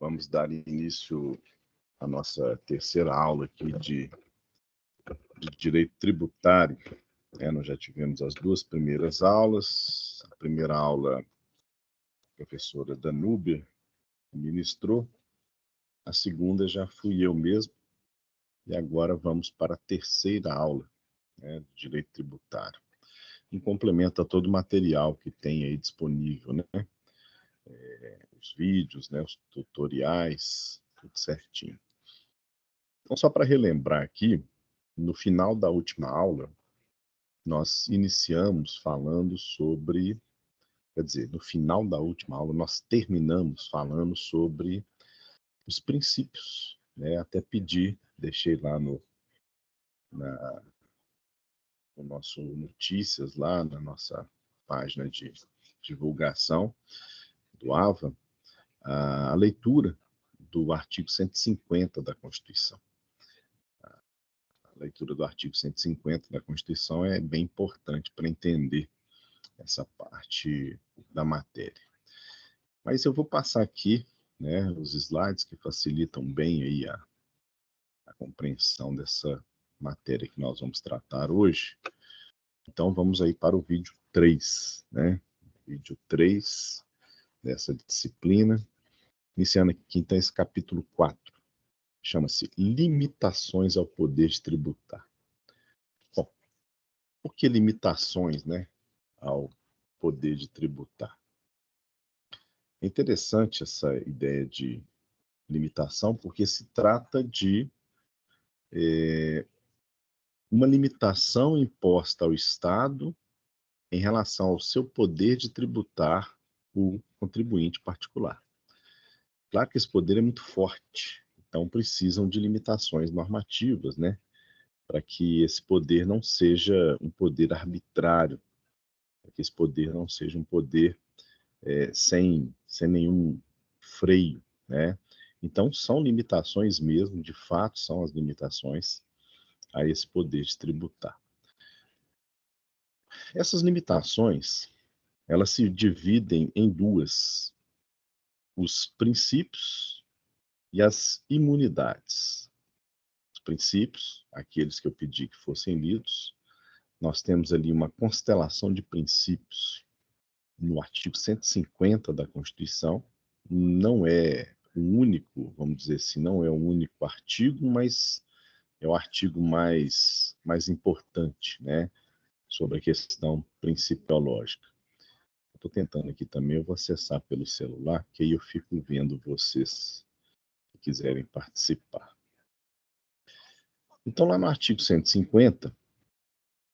Vamos dar início à nossa terceira aula aqui de Direito Tributário. Nós já tivemos as duas primeiras aulas. A primeira aula, a professora Danúbia ministrou. A segunda já fui eu mesmo. E agora vamos para a terceira aula, de Direito Tributário. Em complemento a todo o material que tem aí disponível, os vídeos, os tutoriais, tudo certinho. Então, só para relembrar aqui, no final da última aula, nós iniciamos falando sobre, no final da última aula, nós terminamos falando sobre os princípios, até deixei lá no nosso notícias, lá na nossa página de divulgação do AVA, a leitura do artigo 150 da Constituição. A leitura do artigo 150 da Constituição é bem importante para entender essa parte da matéria. Mas eu vou passar aqui, os slides que facilitam bem aí a compreensão dessa matéria que nós vamos tratar hoje. Então, vamos aí para o vídeo 3, Vídeo 3 dessa disciplina. Iniciando aqui, então, esse capítulo 4. Chama-se Limitações ao Poder de Tributar. Bom, por que limitações, ao poder de tributar? É interessante essa ideia de limitação, porque se trata de uma limitação imposta ao Estado em relação ao seu poder de tributar o contribuinte particular. Claro que esse poder é muito forte, então precisam de limitações normativas, para que esse poder não seja um poder arbitrário, para que esse poder não seja um poder sem nenhum freio, Então, são limitações mesmo, de fato, são as limitações a esse poder de tributar. Essas limitações, elas se dividem em duas: os princípios e as imunidades. Os princípios, aqueles que eu pedi que fossem lidos, nós temos ali uma constelação de princípios no artigo 150 da Constituição. Não é o único, vamos dizer assim, não é o único artigo, mas é o artigo mais importante, sobre a questão principiológica. Estou tentando aqui também, eu vou acessar pelo celular, que aí eu fico vendo vocês que quiserem participar. Então, lá no artigo 150,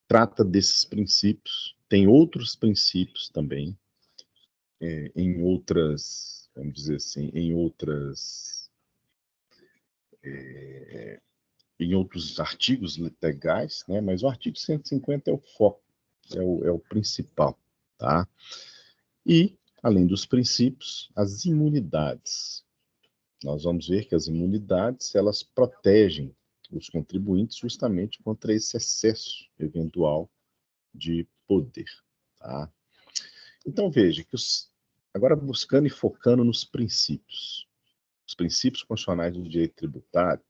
trata desses princípios. Tem outros princípios também, em outras, vamos dizer assim, em outros artigos legais, mas o artigo 150 é o foco, é o principal, tá? E, além dos princípios, as imunidades. Nós vamos ver que as imunidades, elas protegem os contribuintes justamente contra esse excesso eventual de poder, tá? Então, veja que agora buscando e focando nos princípios. Os princípios constitucionais do direito tributário,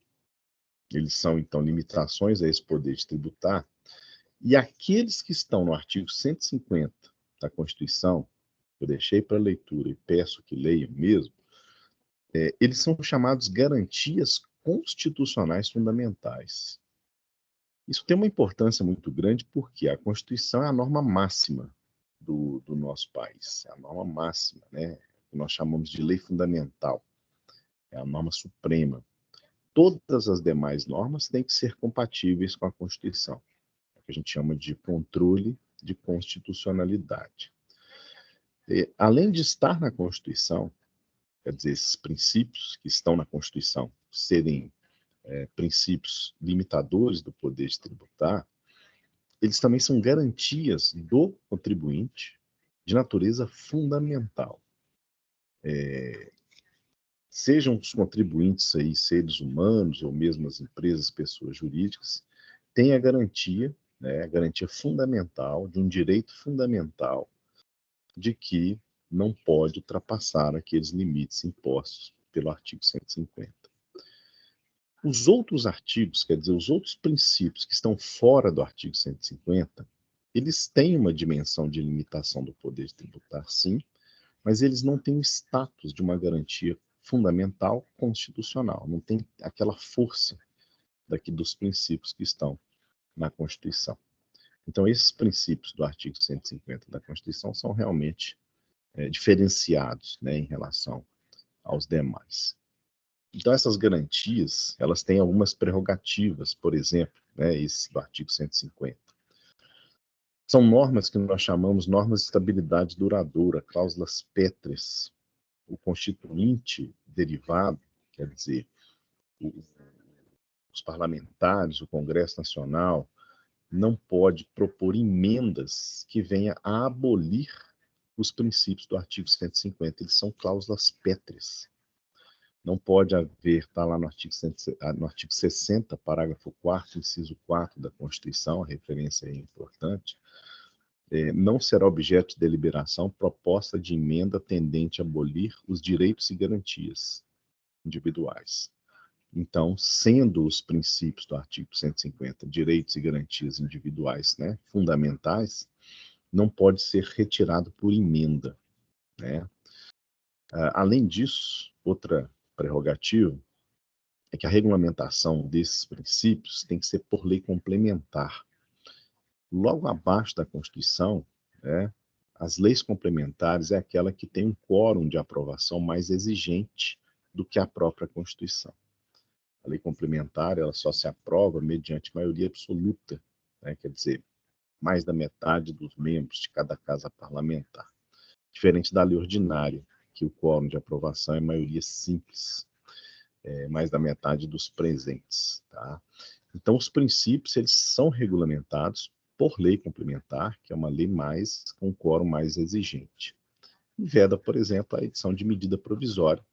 eles são, então, limitações a esse poder de tributar, e aqueles que estão no artigo 150 da Constituição, eu deixei para leitura e peço que leiam mesmo, eles são chamados garantias constitucionais fundamentais. Isso tem uma importância muito grande porque a Constituição é a norma máxima do nosso país, é a norma máxima, que nós chamamos de lei fundamental, é a norma suprema. Todas as demais normas têm que ser compatíveis com a Constituição, é o que a gente chama de controle de constitucionalidade. Além de estar na Constituição, quer dizer, esses princípios que estão na Constituição serem princípios limitadores do poder de tributar, eles também são garantias do contribuinte de natureza fundamental. Sejam os contribuintes aí seres humanos ou mesmo as empresas, pessoas jurídicas, têm a garantia fundamental de um direito fundamental de que não pode ultrapassar aqueles limites impostos pelo artigo 150. Os outros artigos, quer dizer, os outros princípios que estão fora do artigo 150, eles têm uma dimensão de limitação do poder tributar, sim, mas eles não têm o status de uma garantia fundamental constitucional, não tem aquela força daqui dos princípios que estão na Constituição. Então, esses princípios do artigo 150 da Constituição são realmente diferenciados, né, em relação aos demais. Então, essas garantias, elas têm algumas prerrogativas, por exemplo, né, esse do artigo 150. São normas que nós chamamos normas de estabilidade duradoura, cláusulas pétreas. O constituinte derivado, quer dizer, os parlamentares, o Congresso Nacional, não pode propor emendas que venham a abolir os princípios do artigo 150. Eles são cláusulas pétreas. Não pode haver, está lá no artigo 60, parágrafo 4º, inciso 4 da Constituição, a referência é importante, não será objeto de deliberação proposta de emenda tendente a abolir os direitos e garantias individuais. Então, sendo os princípios do artigo 150 direitos e garantias individuais, né, fundamentais, não pode ser retirado por emenda, né? Além disso, outra prerrogativa é que a regulamentação desses princípios tem que ser por lei complementar. Logo abaixo da Constituição, né, as leis complementares é aquela que tem um quórum de aprovação mais exigente do que a própria Constituição. A lei complementar, ela só se aprova mediante maioria absoluta, né, quer dizer, mais da metade dos membros de cada casa parlamentar. Diferente da lei ordinária, que o quórum de aprovação é maioria simples, mais da metade dos presentes. Tá? Então, os princípios, eles são regulamentados por lei complementar, que é uma lei com quórum mais exigente. E veda, por exemplo, a edição de medida provisória,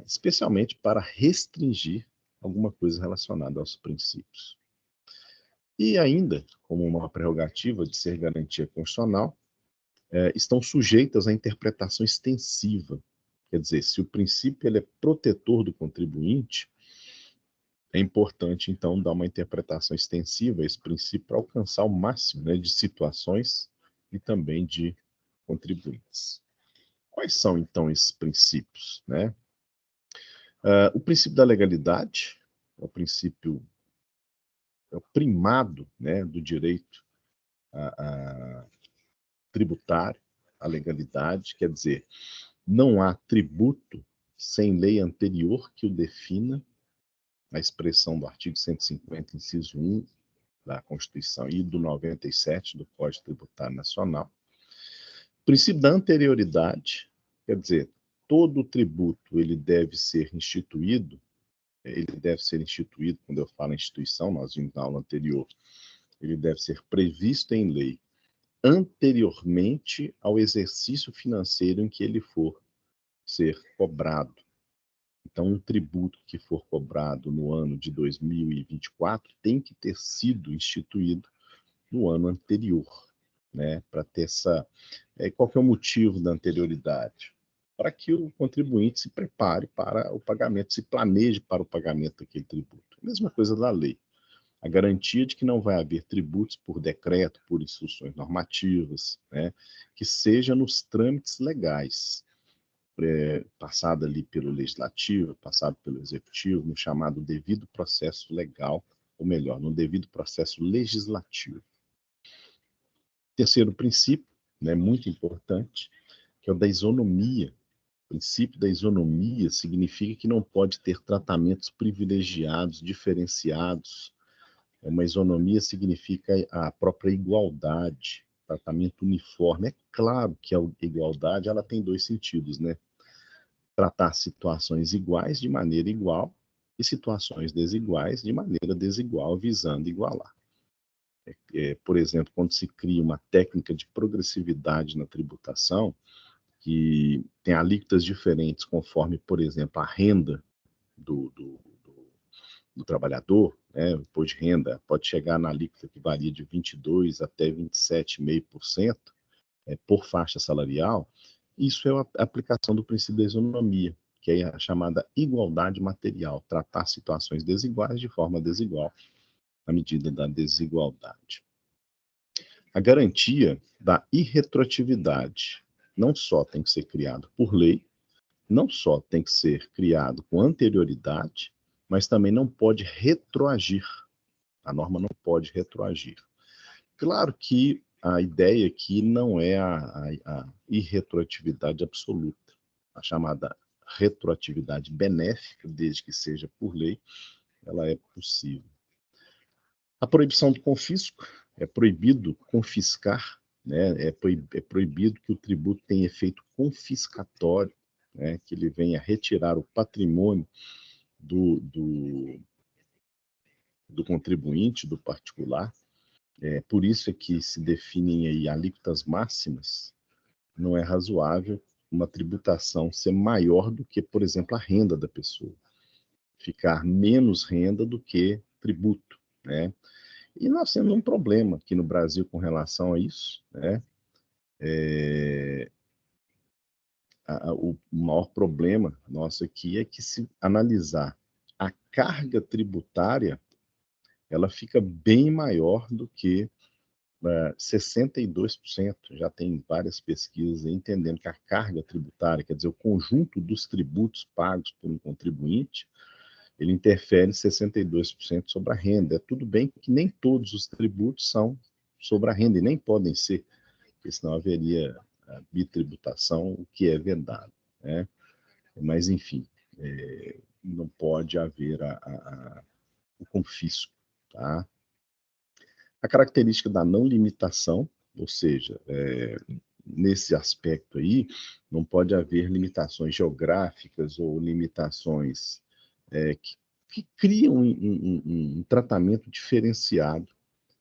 especialmente para restringir alguma coisa relacionada aos princípios. E ainda, como uma prerrogativa de ser garantia constitucional, estão sujeitas à interpretação extensiva. Quer dizer, se o princípio ele é protetor do contribuinte, é importante, então, dar uma interpretação extensiva a esse princípio para alcançar o máximo, né, de situações e também de contribuintes. Quais são, então, esses princípios, né? O princípio da legalidade é o princípio, é o primado, né, do direito a tributário, a legalidade, quer dizer, não há tributo sem lei anterior que o defina, a expressão do artigo 150, inciso 1 da Constituição e do 97 do Código Tributário Nacional. O princípio da anterioridade, quer dizer, todo tributo ele deve ser instituído, quando eu falo instituição, nós vimos na aula anterior, ele deve ser previsto em lei anteriormente ao exercício financeiro em que ele for ser cobrado. Então, um tributo que for cobrado no ano de 2024 tem que ter sido instituído no ano anterior, né? Para ter essa... qual que é o motivo da anterioridade? Para que o contribuinte se prepare para o pagamento, se planeje para o pagamento daquele tributo. Mesma coisa da lei. A garantia de que não vai haver tributos por decreto, por instruções normativas, né? Que seja nos trâmites legais. Passado ali pelo legislativo, passado pelo executivo, no chamado devido processo legal, ou melhor, no devido processo legislativo. Terceiro princípio, né, muito importante, que é o da isonomia. O princípio da isonomia significa que não pode ter tratamentos privilegiados, diferenciados. Uma isonomia significa a própria igualdade, tratamento uniforme. É claro que a igualdade ela tem dois sentidos, né? Tratar situações iguais de maneira igual e situações desiguais de maneira desigual, visando igualar. Por exemplo, quando se cria uma técnica de progressividade na tributação, que tem alíquotas diferentes conforme, por exemplo, a renda do trabalhador, né? O imposto de renda pode chegar na alíquota que varia de 22% até 27,5%, por faixa salarial. Isso é a aplicação do princípio da isonomia. que é a chamada igualdade material, tratar situações desiguais de forma desigual, à medida da desigualdade. A garantia da irretroatividade não só tem que ser criado por lei, não só tem que ser criado com anterioridade, mas também não pode retroagir. A norma não pode retroagir. Claro que a ideia aqui não é a irretroatividade absoluta, a chamada retroatividade benéfica, desde que seja por lei, ela é possível. A proibição do confisco, é proibido confiscar, né? É proibido que o tributo tenha efeito confiscatório, né? Que ele venha retirar o patrimônio do contribuinte, do particular. Por isso é que se definem aí alíquotas máximas. Não é razoável uma tributação ser maior do que, por exemplo, a renda da pessoa. Ficar menos renda do que tributo, né? E nós temos um problema aqui no Brasil com relação a isso, né? O maior problema nosso aqui é que, se analisar a carga tributária, ela fica bem maior do que 62%. Já tem várias pesquisas aí entendendo que a carga tributária, quer dizer, o conjunto dos tributos pagos por um contribuinte, ele interfere em 62% sobre a renda. É tudo bem que nem todos os tributos são sobre a renda, e nem podem ser, porque senão haveria a bitributação, o que é vedado, né? Mas, enfim, não pode haver o confisco, tá? A característica da não limitação, ou seja, nesse aspecto aí, não pode haver limitações geográficas ou limitações que criam um tratamento diferenciado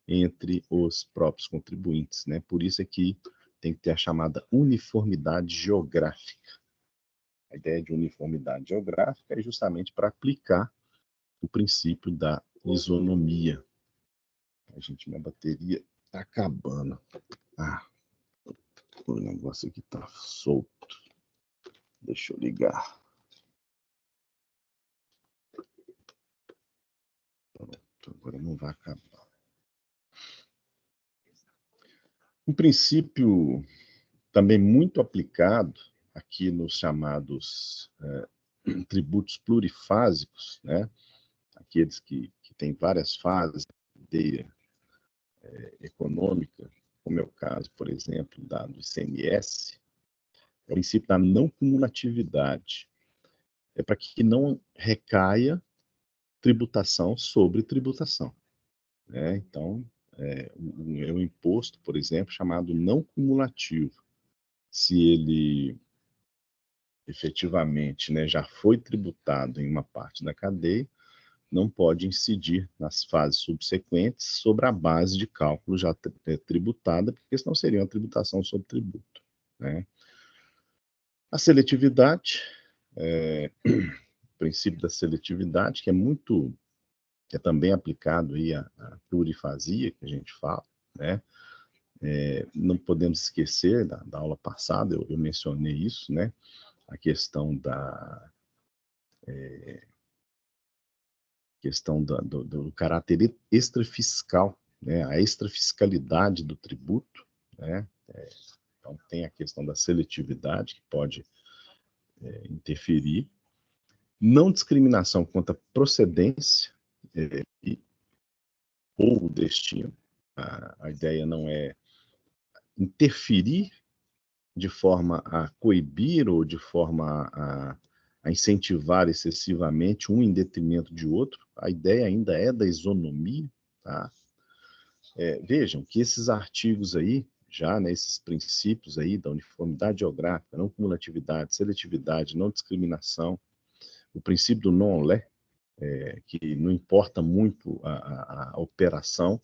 entre os próprios contribuintes, né? Por isso é que tem que ter a chamada uniformidade geográfica. A ideia de uniformidade geográfica é justamente para aplicar o princípio da isonomia. Minha bateria está acabando. O negócio aqui está solto. Deixa eu ligar. Pronto, agora não vai acabar. Um princípio também muito aplicado aqui nos chamados tributos plurifásicos, né? Aqueles que têm várias fases de econômica, como é o caso, por exemplo, do ICMS, é o princípio da não cumulatividade. É para que não recaia tributação sobre tributação, né? Então, é um imposto, por exemplo, chamado não cumulativo. Se ele efetivamente, né, já foi tributado em uma parte da cadeia, não pode incidir nas fases subsequentes sobre a base de cálculo já tributada, porque senão seria uma tributação sobre tributo, né? A seletividade, o princípio da seletividade, que é também aplicado aí à plurifasia, que a gente fala, né? Não podemos esquecer, da aula passada, eu mencionei isso, né? A questão do caráter extrafiscal, né? A extrafiscalidade do tributo, né? Então, tem a questão da seletividade, que pode interferir. Não discriminação quanto à procedência ou o destino. A ideia não é interferir de forma a coibir ou de forma a incentivar excessivamente um em detrimento de outro. A ideia ainda é da isonomia, tá? Vejam que esses artigos aí, já, né, esses princípios aí da uniformidade geográfica, não cumulatividade, seletividade, não discriminação, o princípio do non-lé, que não importa muito a operação,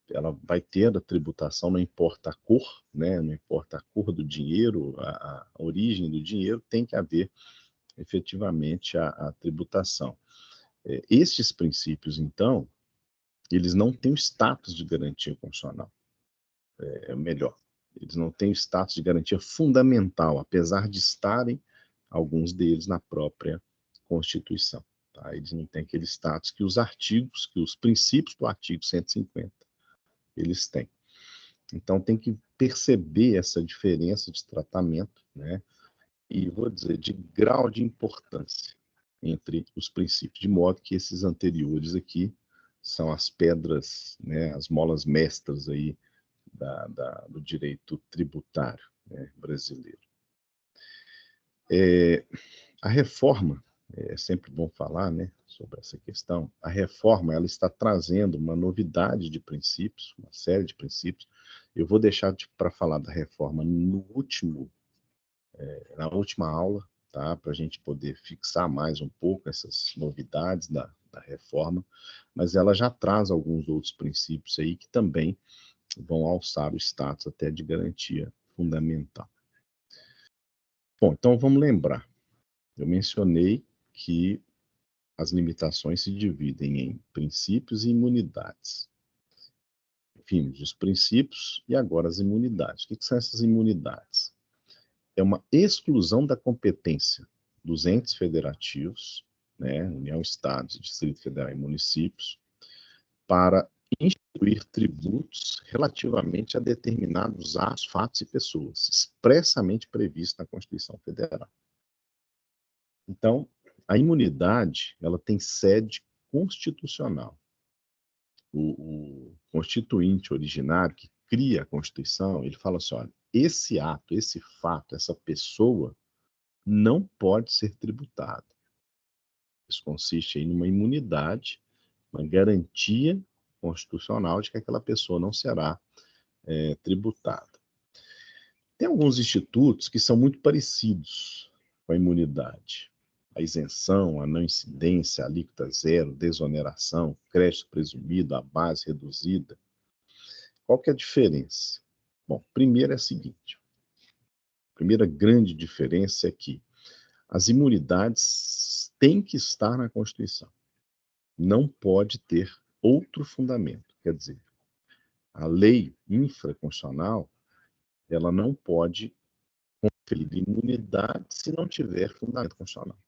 ela vai ter a tributação, não importa a cor, né, não importa a cor do dinheiro, a origem do dinheiro, tem que haver efetivamente a tributação. Estes princípios, então, eles não têm o status de garantia constitucional. Melhor, eles não têm o status de garantia fundamental, apesar de estarem alguns deles na própria Constituição. Tá? Eles não têm aquele status que os artigos, que os princípios do artigo 150, eles têm. Então tem que perceber essa diferença de tratamento, né? E vou dizer, de grau de importância entre os princípios, de modo que esses anteriores aqui são as pedras, né, as molas mestras aí do direito tributário, né, brasileiro. A reforma, é sempre bom falar, né, sobre essa questão, a reforma ela está trazendo uma novidade de princípios, uma série de princípios. Eu vou deixar para falar da reforma na última aula, tá? Para a gente poder fixar mais um pouco essas novidades da reforma, mas ela já traz alguns outros princípios aí que também vão alçar o status até de garantia fundamental. Bom, então vamos lembrar. Eu mencionei que as limitações se dividem em princípios e imunidades. Vimos os princípios e agora as imunidades. O que são essas imunidades? É uma exclusão da competência dos entes federativos, né, União, Estados, Distrito Federal e municípios, para instituir tributos relativamente a determinados atos, fatos e pessoas, expressamente previsto na Constituição Federal. Então, a imunidade, ela tem sede constitucional. O constituinte originário que cria a Constituição, ele fala assim, olha, esse ato, esse fato, essa pessoa não pode ser tributado. Isso consiste em uma imunidade, uma garantia constitucional de que aquela pessoa não será tributada. Tem alguns institutos que são muito parecidos com a imunidade. A isenção, a não incidência, a alíquota zero, desoneração, crédito presumido, a base reduzida. Qual que é a diferença? Bom, primeiro é a seguinte. A primeira grande diferença é que as imunidades têm que estar na Constituição. Não pode ter outro fundamento. Quer dizer, a lei infraconstitucional, ela não pode conferir imunidade se não tiver fundamento constitucional.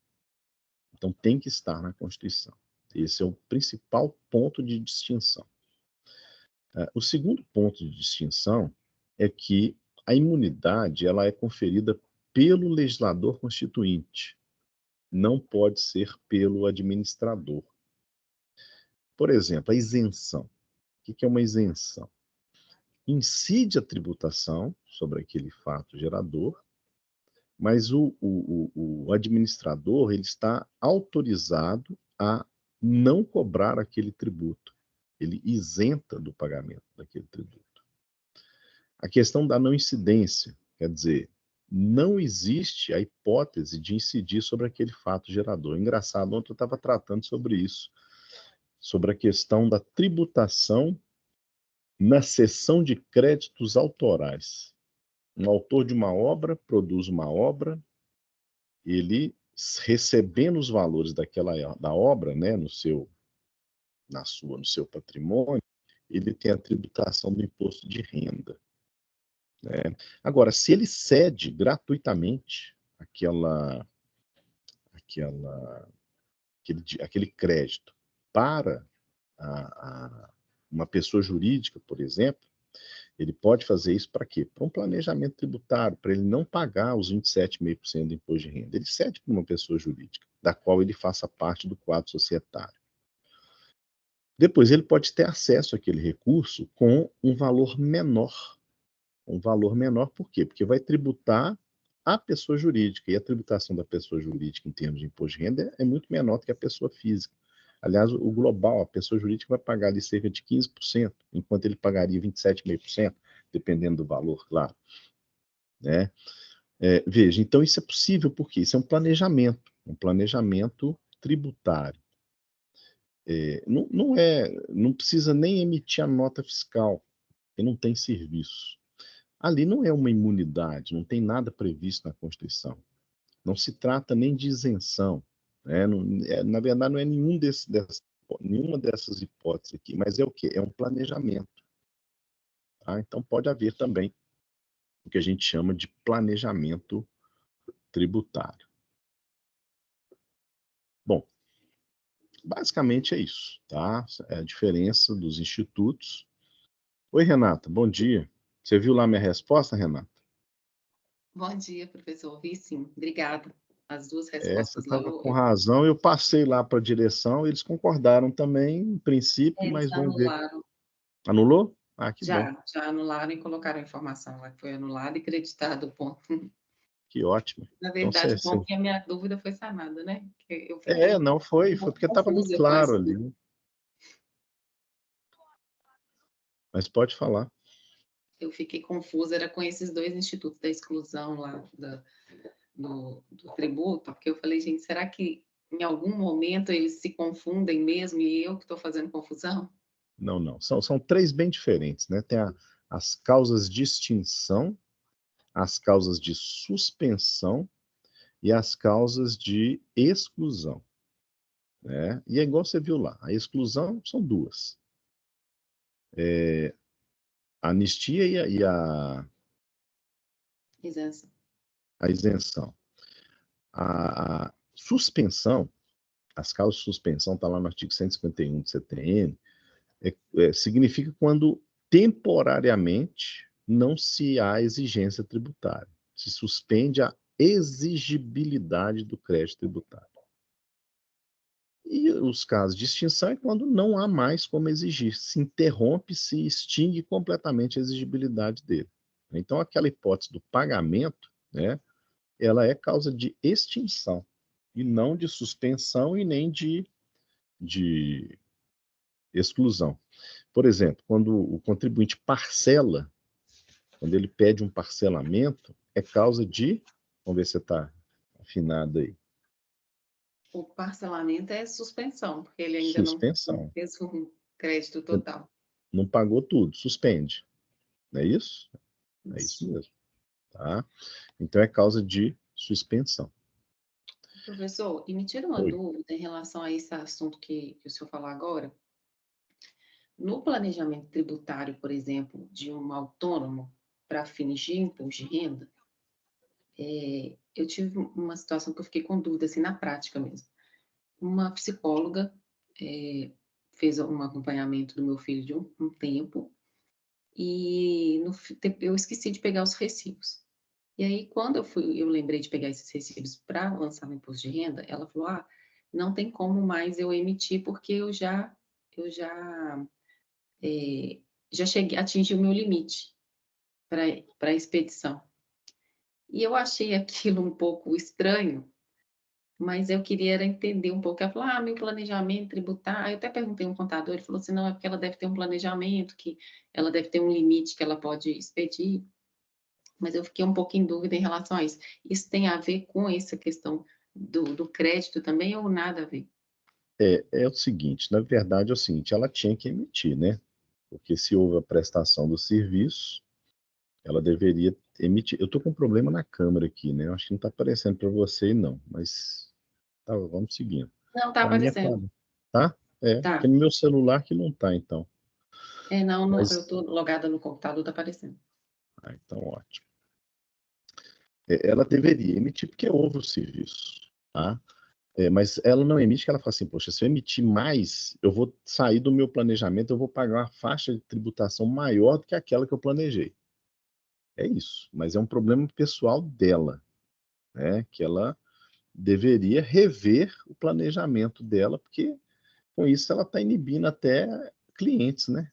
Então, tem que estar na Constituição. Esse é o principal ponto de distinção. O segundo ponto de distinção é que a imunidade ela é conferida pelo legislador constituinte, não pode ser pelo administrador. Por exemplo, a isenção. O que é uma isenção? Incide a tributação sobre aquele fato gerador, mas o administrador ele está autorizado a não cobrar aquele tributo. Ele isenta do pagamento daquele tributo. A questão da não incidência, quer dizer, não existe a hipótese de incidir sobre aquele fato gerador. Engraçado, ontem eu estava tratando sobre isso, sobre a questão da tributação na cessão de créditos autorais. Um autor de uma obra produz uma obra, ele recebendo os valores da obra, né, no seu patrimônio, ele tem a tributação do imposto de renda. Né? Agora, se ele cede gratuitamente aquele crédito para uma pessoa jurídica, por exemplo, ele pode fazer isso para quê? Para um planejamento tributário, para ele não pagar os 27,5% do imposto de renda. Ele cede para uma pessoa jurídica, da qual ele faça parte do quadro societário. Depois, ele pode ter acesso àquele recurso com um valor menor. Um valor menor por quê? Porque vai tributar a pessoa jurídica, e a tributação da pessoa jurídica em termos de imposto de renda é muito menor do que a pessoa física. Aliás, o global, a pessoa jurídica vai pagar ali cerca de 15%, enquanto ele pagaria 27,5%, dependendo do valor, claro. Né? Veja, então isso é possível porque isso é um planejamento tributário. Não precisa nem emitir a nota fiscal, porque não tem serviço. Ali não é uma imunidade, não tem nada previsto na Constituição. Não se trata nem de isenção. Né? Não, na verdade, não é nenhuma dessas hipóteses aqui, mas é o quê? É um planejamento. Tá? Então, pode haver também o que a gente chama de planejamento tributário. Bom, basicamente é isso, tá? É a diferença dos institutos. Oi, Renata, bom dia. Você viu lá minha resposta, Renata? Bom dia, professor. Vi sim, obrigada. As duas Você respostas lá, estava com razão, eu passei lá para a direção, eles concordaram também, em princípio, eles mas vamos ver. anularam, Anulou? Ah, que bom, já anularam e colocaram a informação lá que foi anulado e creditado o ponto. que ótimo. Na Então, verdade, bom que a minha dúvida foi sanada, né, que eu fiquei não foi, um foi pouco porque estava muito confusa com claro isso. ali, mas pode falar. Eu fiquei confusa, era com esses 2 institutos da exclusão lá da do tributo, porque eu falei: "Gente, será que em algum momento eles se confundem mesmo e eu que estou fazendo confusão?". Não, não, são três bem diferentes, né? Tem as causas de extinção, as causas de suspensão e as causas de exclusão, né? E é igual você viu lá, a exclusão são duas, a anistia Isenção. a isenção. A suspensão, as causas de suspensão, está lá no artigo 151 do CTN, significa quando temporariamente não se há exigência tributária. Se suspende a exigibilidade do crédito tributário. E os casos de extinção é quando não há mais como exigir, se interrompe, se extingue completamente a exigibilidade dele. Então, aquela hipótese do pagamento, né, ela é causa de extinção, e não de suspensão e nem de exclusão. Por exemplo, quando o contribuinte parcela, quando ele pede um parcelamento, é causa de. Vamos ver se você está afinado aí. O parcelamento é suspensão, porque ele ainda não Suspensão. fez um crédito Você total. não pagou tudo, suspende. Não é isso? É isso Isso. mesmo. Tá? Então é causa de suspensão. Professor, e me tira uma Oi. dúvida em relação a esse assunto que o senhor falou agora. No planejamento tributário, por exemplo, de um autônomo para fins de imposto de renda, eu tive uma situação que eu fiquei com dúvida, assim, na prática mesmo. Uma psicóloga fez um acompanhamento do meu filho de um tempo e eu esqueci de pegar os recibos. E aí, quando eu lembrei de pegar esses recibos para lançar no imposto de renda, ela falou: "Ah, não tem como mais eu emitir, porque eu eh, já cheguei atingi o meu limite para expedição". E eu achei aquilo um pouco estranho, mas eu queria era entender um pouco. Ela falou: "Ah, meu planejamento tributário", eu até perguntei a um contador, ele falou assim: "Não, é porque ela deve ter um planejamento, que ela deve ter um limite que ela pode expedir". Mas eu fiquei um pouco em dúvida em relação a isso. Isso tem a ver com essa questão do crédito também ou nada a ver? É o seguinte, na verdade é o seguinte, ela tinha que emitir, né? Porque se houve a prestação do serviço, ela deveria emitir. Eu estou com um problema na câmera aqui, né? Eu acho que não está aparecendo para você, não. Mas tá, vamos seguindo. Não, tá A minha tá, aparecendo. tá? Porque Tá. no meu celular que não tá, então. Não, eu Mas, tô logada no computador, tá aparecendo. então ótimo. Ela deveria emitir porque houve o serviço, tá? Mas ela não emite, que ela fala assim, poxa, se eu emitir mais, eu vou sair do meu planejamento, eu vou pagar uma faixa de tributação maior do que aquela que eu planejei. É isso, mas é um problema pessoal dela, né? Que ela deveria rever o planejamento dela, porque com isso ela está inibindo até clientes, né?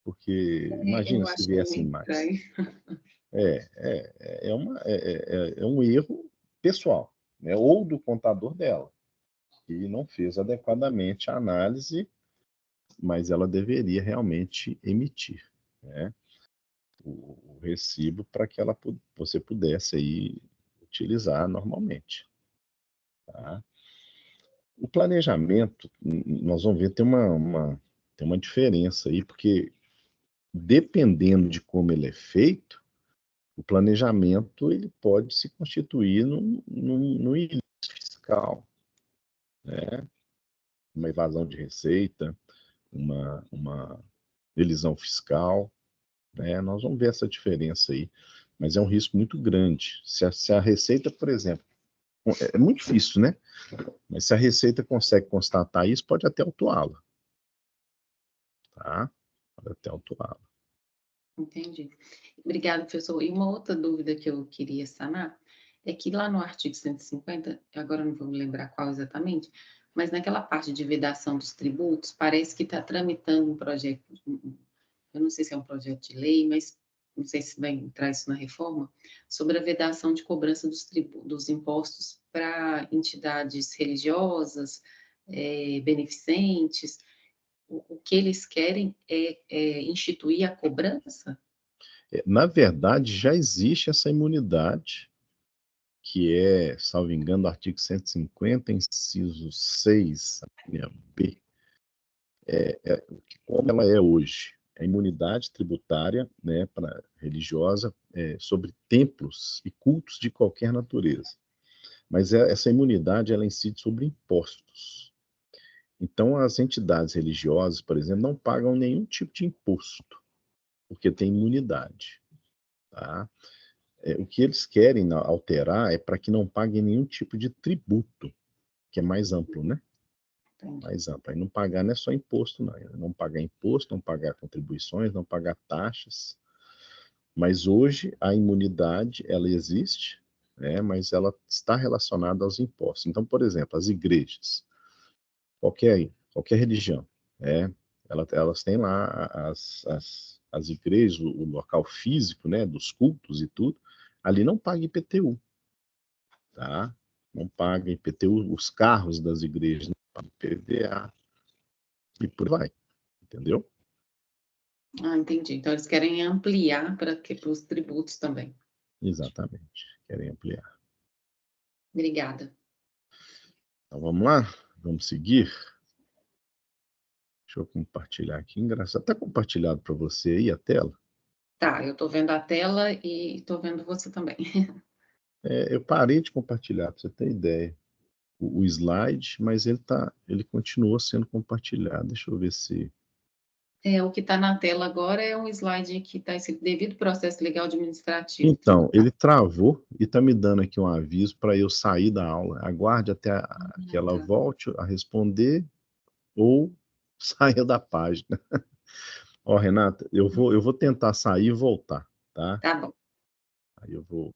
Porque imagina Eu se achei viessem meio mais. estranho. É um erro pessoal, né? Ou do contador dela, que não fez adequadamente a análise, mas ela deveria realmente emitir, né, o recibo para que você pudesse aí utilizar normalmente. Tá? O planejamento, nós vamos ver, tem uma diferença aí, porque dependendo de como ele é feito, o planejamento ele pode se constituir num ilícito fiscal, né? Uma evasão de receita, uma elisão fiscal, né? Nós vamos ver essa diferença aí, mas é um risco muito grande. Se a receita, por exemplo, É muito difícil, né? Mas se a Receita consegue constatar isso, pode até autuá-la, tá? Pode até autuá-la. Entendi. Obrigada, professor. E uma outra dúvida que eu queria sanar é que lá no artigo 150, agora eu não vou me lembrar qual exatamente, mas naquela parte de vedação dos tributos, parece que está tramitando um projeto, eu não sei se é um projeto de lei, mas não sei se vai entrar isso na reforma, sobre a vedação de cobrança dos impostos para entidades religiosas, beneficentes. O que eles querem é instituir a cobrança? Na verdade, já existe essa imunidade, que é, salvo engano, o artigo 150, inciso 6, linha B, como ela é hoje. A imunidade tributária, né, religiosa, sobre templos e cultos de qualquer natureza. Mas essa imunidade, ela incide sobre impostos. Então, as entidades religiosas, por exemplo, não pagam nenhum tipo de imposto, porque tem imunidade, tá? O que eles querem alterar é para que não paguem nenhum tipo de tributo, que é mais amplo, né? Entendi. Mais amplo. Aí não pagar não é só imposto, não. Não pagar imposto, não pagar contribuições, não pagar taxas. Mas hoje a imunidade, ela existe, né? Mas ela está relacionada aos impostos. Então, por exemplo, as igrejas, qualquer religião, né? Elas têm lá as igrejas, o local físico, né? Dos cultos e tudo. Ali não paga IPTU, tá? Não paga IPTU, os carros das igrejas não pagam IPVA e por aí vai, entendeu? Ah, entendi. Então, eles querem ampliar para os tributos também. Exatamente, querem ampliar. Obrigada. Então vamos lá? Vamos seguir? Deixa eu compartilhar aqui. Engraçado. Está compartilhado para você aí a tela? Tá, eu estou vendo a tela e estou vendo você também. Eu parei de compartilhar, para você ter ideia. O slide, mas ele continua sendo compartilhado. Deixa eu ver se. O que está na tela agora é um slide que está escrito devido processo legal administrativo Então, ele tributário. travou e está me dando aqui um aviso para eu sair da aula. Aguarde até que ela Tá, volte a responder ou saia da página. Ó, Renata, eu vou tentar sair e voltar, tá? tá bom. Aí eu vou.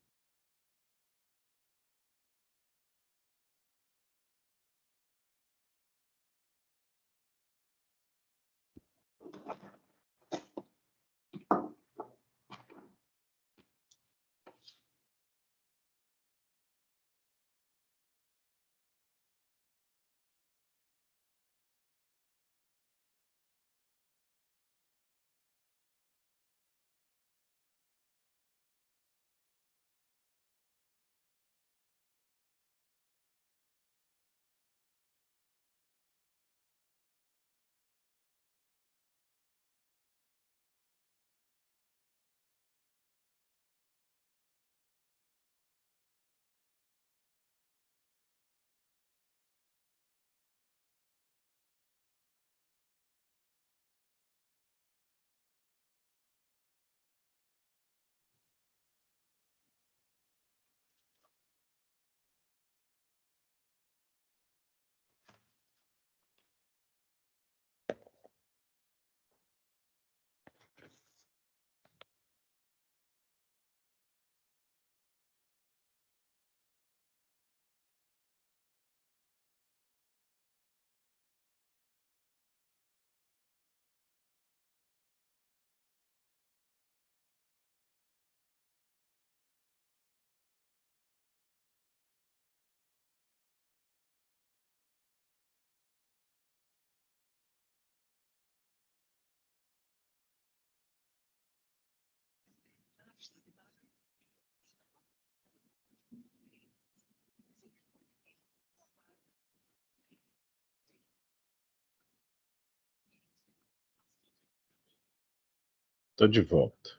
Estou de volta.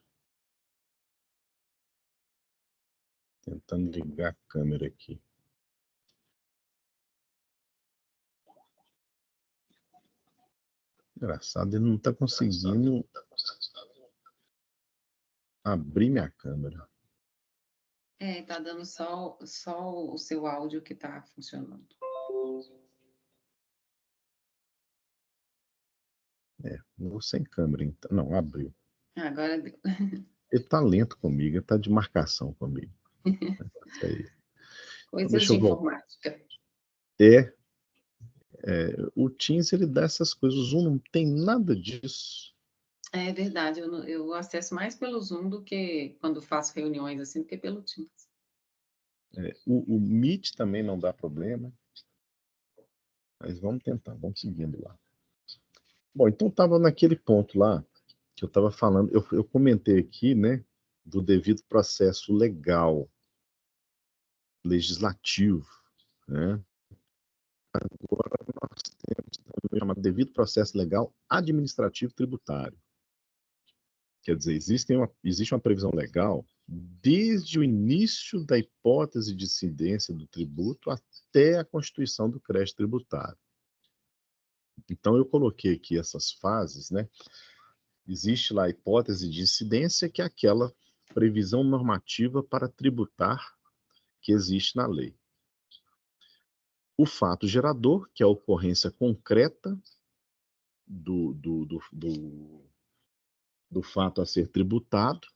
Tentando ligar a câmera aqui. Engraçado, ele não está conseguindo abrir minha câmera. Tá dando só o seu áudio que está funcionando. Vou sem câmera, então. Não, abriu. Agora deu. Ele tá lento comigo, ele tá de marcação comigo. Isso aí. Então, Coisas deixa de eu voltar. informática. O Teams, ele dá essas coisas. O Zoom não tem nada disso. É verdade, eu acesso mais pelo Zoom do que quando faço reuniões assim, do que pelo Teams. O Meet também não dá problema. Mas vamos tentar, vamos seguindo lá. Bom, então estava naquele ponto lá que eu estava falando, eu comentei aqui, né, do devido processo legal, legislativo, né? Agora nós temos também o chamado devido processo legal administrativo tributário. Quer dizer, existe uma previsão legal desde o início da hipótese de incidência do tributo até a constituição do crédito tributário. Então, eu coloquei aqui essas fases, né? Existe lá a hipótese de incidência, que é aquela previsão normativa para tributar que existe na lei. O fato gerador, que é a ocorrência concreta do fato a ser tributado.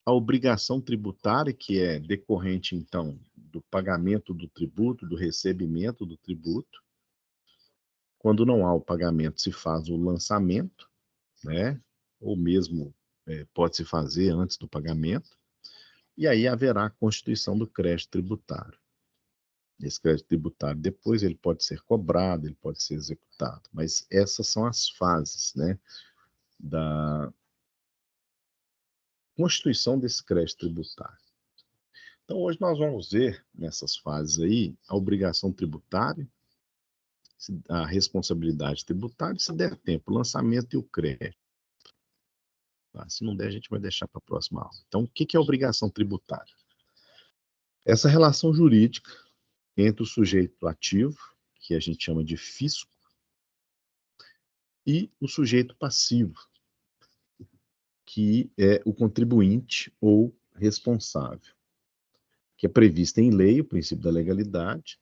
A obrigação tributária, que é decorrente, então, do pagamento do tributo, do recebimento do tributo. Quando não há o pagamento, se faz o lançamento, né? Ou mesmo pode-se fazer antes do pagamento. E aí haverá a constituição do crédito tributário. Esse crédito tributário, depois ele pode ser cobrado, ele pode ser executado. Mas essas são as fases, né, da constituição desse crédito tributário. Então, hoje nós vamos ver, nessas fases aí, a obrigação tributária, a responsabilidade tributária, se der tempo, o lançamento e o crédito. Tá? Se não der, a gente vai deixar para a próxima aula. Então, o que é a obrigação tributária? Essa relação jurídica entre o sujeito ativo, que a gente chama de fisco, e o sujeito passivo, que é o contribuinte ou responsável, que é prevista em lei, o princípio da legalidade,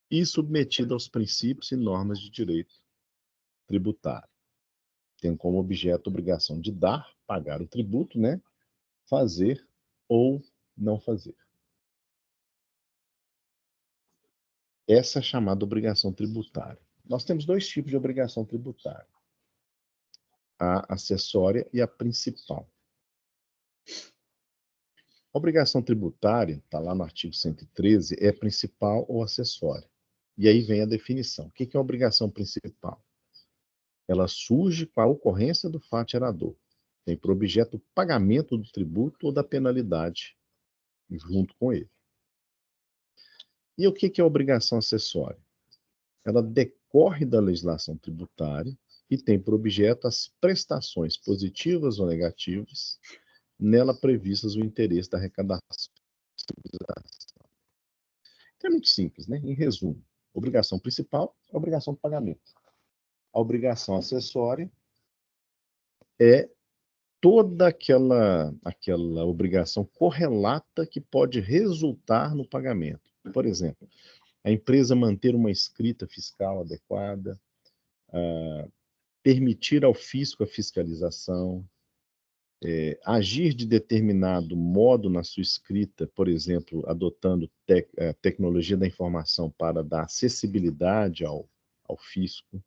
e submetido aos princípios e normas de direito tributário. Tem como objeto a obrigação de dar, pagar o tributo, né? Fazer ou não fazer. Essa é a chamada obrigação tributária. Nós temos dois tipos de obrigação tributária: a acessória e a principal. A obrigação tributária, está lá no artigo 113, é principal ou acessória. E aí vem a definição. O que é a obrigação principal? Ela surge com a ocorrência do fato gerador. Tem por objeto o pagamento do tributo ou da penalidade junto com ele. E o que é a obrigação acessória? Ela decorre da legislação tributária e tem por objeto as prestações positivas ou negativas nela previstas o interesse da arrecadação. Então é muito simples, né? Em resumo, obrigação principal é a obrigação de pagamento. A obrigação acessória é toda aquela obrigação correlata que pode resultar no pagamento. Por exemplo, a empresa manter uma escrita fiscal adequada, permitir ao fisco a fiscalização, agir de determinado modo na sua escrita, por exemplo, adotando a tecnologia da informação para dar acessibilidade ao fisco,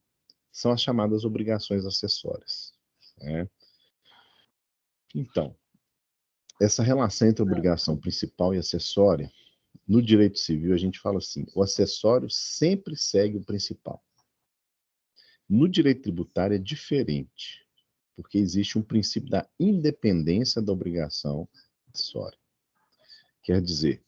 são as chamadas obrigações acessórias, né? Então, essa relação entre obrigação principal e acessória, no direito civil a gente fala assim: o acessório sempre segue o principal. No direito tributário é diferente, porque existe um princípio da independência da obrigação acessória. Quer dizer,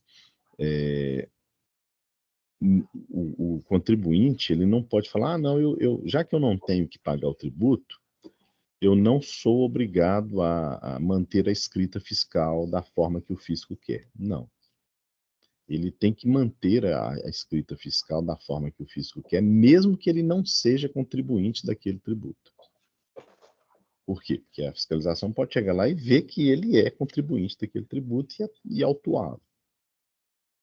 o contribuinte ele não pode falar: ah, não, já que eu não tenho que pagar o tributo, eu não sou obrigado a manter a escrita fiscal da forma que o fisco quer. Não. Ele tem que manter a escrita fiscal da forma que o fisco quer, mesmo que ele não seja contribuinte daquele tributo. Por quê? Porque a fiscalização pode chegar lá e ver que ele é contribuinte daquele tributo e autuá-lo.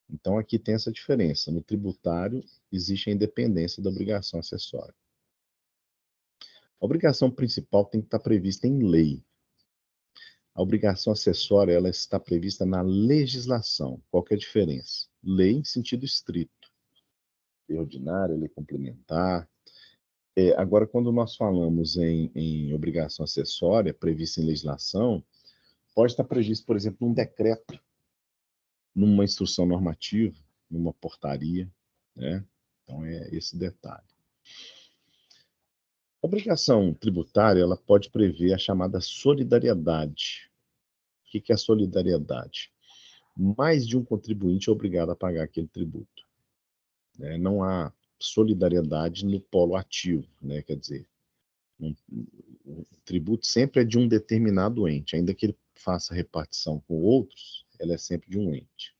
Então, aqui tem essa diferença. No tributário, existe a independência da obrigação acessória. A obrigação principal tem que estar prevista em lei. A obrigação acessória, ela está prevista na legislação. Qual que é a diferença? Lei em sentido estrito. Lei ordinária, lei complementar. Agora, quando nós falamos em obrigação acessória, prevista em legislação, pode estar previsto, por exemplo, num decreto, numa instrução normativa, numa portaria, né? Então, é esse detalhe. A obrigação tributária, ela pode prever a chamada solidariedade. O que é a solidariedade? Mais de um contribuinte é obrigado a pagar aquele tributo, né? Não há solidariedade no polo ativo, né? Quer dizer, o tributo sempre é de um determinado ente, ainda que ele faça repartição com outros, ela é sempre de um ente.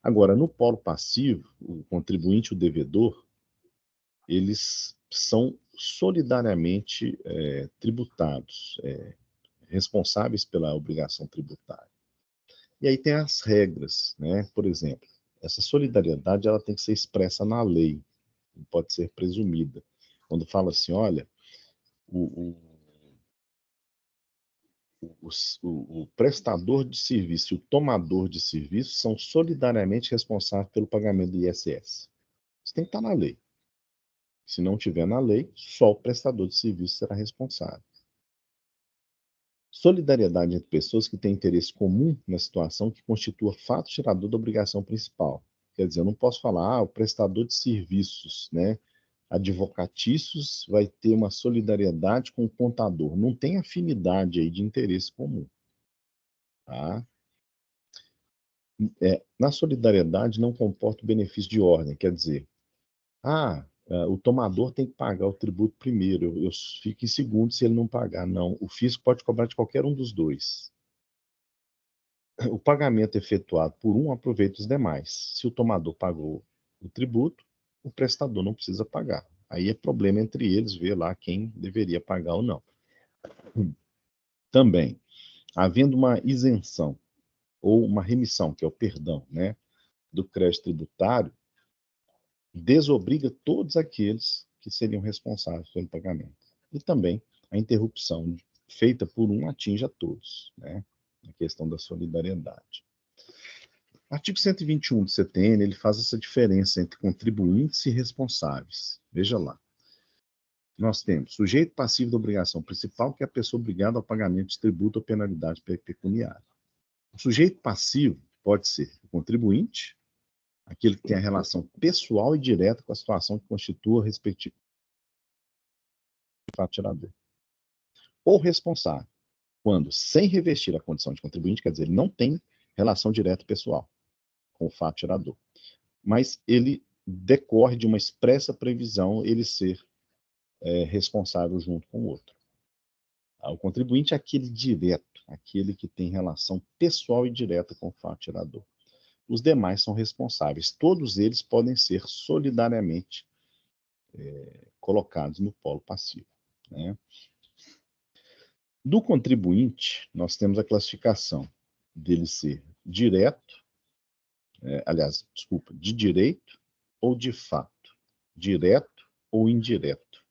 Agora, no polo passivo, o contribuinte e o devedor, eles são solidariamente tributados, responsáveis pela obrigação tributária. E aí tem as regras, né? Por exemplo, essa solidariedade ela tem que ser expressa na lei, não pode ser presumida. Quando fala assim, olha, o, o prestador de serviço e o tomador de serviço são solidariamente responsáveis pelo pagamento do ISS. Isso tem que estar na lei. Se não tiver na lei, só o prestador de serviço será responsável. Solidariedade entre pessoas que têm interesse comum na situação que constitua fato gerador da obrigação principal. Quer dizer, eu não posso falar, o prestador de serviços, né, advocatícios vai ter uma solidariedade com o contador. Não tem afinidade aí de interesse comum. Tá? Na solidariedade não comporta o benefício de ordem, quer dizer, o tomador tem que pagar o tributo primeiro, eu fico em segundo se ele não pagar. Não, o fisco pode cobrar de qualquer um dos dois. O pagamento efetuado por um aproveita os demais. Se o tomador pagou o tributo, o prestador não precisa pagar. Aí é problema entre eles ver lá quem deveria pagar ou não. Também, havendo uma isenção ou uma remissão, que é o perdão, né, do crédito tributário, desobriga todos aqueles que seriam responsáveis pelo pagamento. E também a interrupção feita por um atinge a todos, né? A questão da solidariedade. O artigo 121 do CTN, ele faz essa diferença entre contribuintes e responsáveis. Veja lá. Nós temos sujeito passivo da obrigação principal, que é a pessoa obrigada ao pagamento de tributo ou penalidade pecuniária. O sujeito passivo pode ser o contribuinte, aquele que tem a relação pessoal e direta com a situação que constitua o respectivo fato gerador. Ou responsável, quando, sem revestir a condição de contribuinte, quer dizer, ele não tem relação direta pessoal com o fato gerador, mas ele decorre de uma expressa previsão ele ser responsável junto com o outro. O contribuinte é aquele direto, aquele que tem relação pessoal e direta com o fato gerador. Os demais são responsáveis. Todos eles podem ser solidariamente colocados no polo passivo, né? Do contribuinte, nós temos a classificação dele ser direto, de direito ou de fato, direto ou indireto.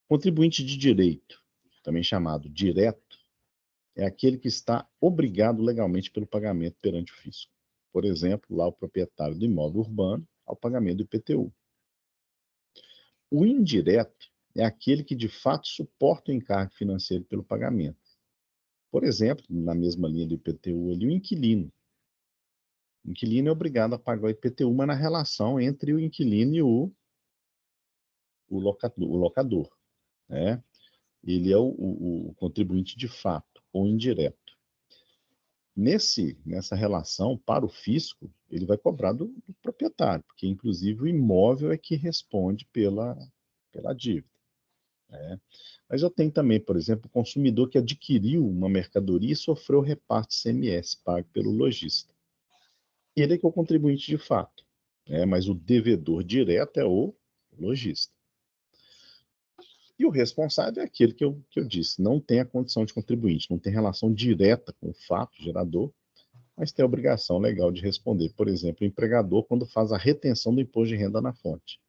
Contribuinte de direito, também chamado direto, é aquele que está obrigado legalmente pelo pagamento perante o fisco. Por exemplo, lá o proprietário do imóvel urbano ao pagamento do IPTU. O indireto é aquele que de fato suporta o encargo financeiro pelo pagamento. Por exemplo, na mesma linha do IPTU ali, o inquilino. O inquilino é obrigado a pagar o IPTU, mas na relação entre o inquilino e o locador, né? Ele é o contribuinte de fato, ou indireto. Nessa relação, para o fisco, ele vai cobrar do proprietário, porque inclusive o imóvel é que responde pela dívida, né? Mas eu tenho também, por exemplo, o consumidor que adquiriu uma mercadoria e sofreu repasse de ICMS pago pelo lojista. Ele é que é o contribuinte de fato, né? Mas o devedor direto é o lojista. E o responsável é aquele que eu disse, não tem a condição de contribuinte, não tem relação direta com o fato gerador, mas tem a obrigação legal de responder. Por exemplo, o empregador, quando faz a retenção do imposto de renda na fonte.